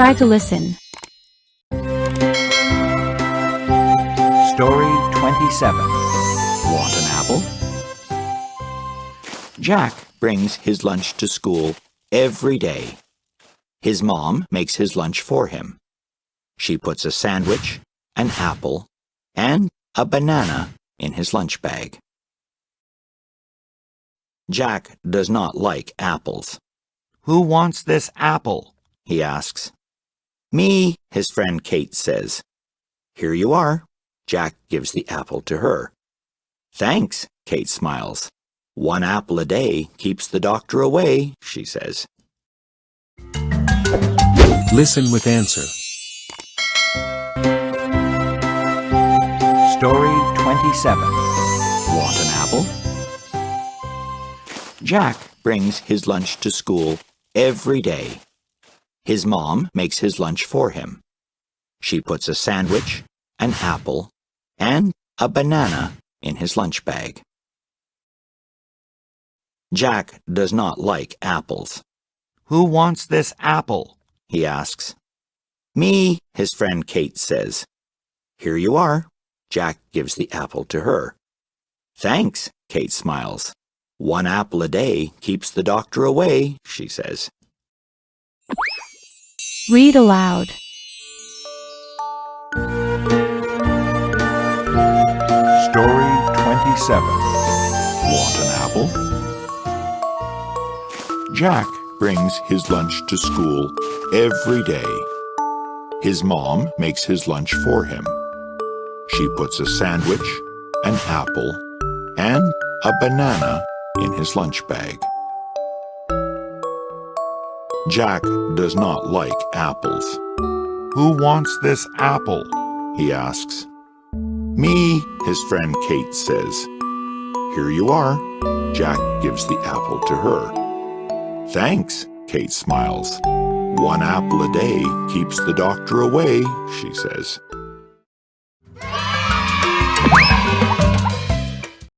Try to listen. Story 27. Want an apple? Jack brings his lunch to school every day. His mom makes his lunch for him. She puts a sandwich, an apple, and a banana in his lunch bag. Jack does not like apples. "Who wants this apple?" he asks. "Me," his friend Kate says. "Here you are." Jack gives the apple to her. "Thanks," Kate smiles. "One apple a day keeps the doctor away," she says. Listen with answer. Story 27. Want an apple? Jack brings his lunch to school every day. His mom makes his lunch for him. She puts a sandwich, an apple, and a banana in his lunch bag. Jack does not like apples. "Who wants this apple?" he asks. "Me," his friend Kate says. "Here you are." Jack gives the apple to her. "Thanks," Kate smiles. "One apple a day keeps the doctor away," she says. Read aloud. Story 27. Want an apple? Jack brings his lunch to school every day. His mom makes his lunch for him. She puts a sandwich, an apple, and a banana in his lunch bag. Jack does not like apples. "Who wants this apple?" he asks. "Me," his friend Kate says. "Here you are." Jack gives the apple to her. "Thanks," Kate smiles. "One apple a day keeps the doctor away," she says.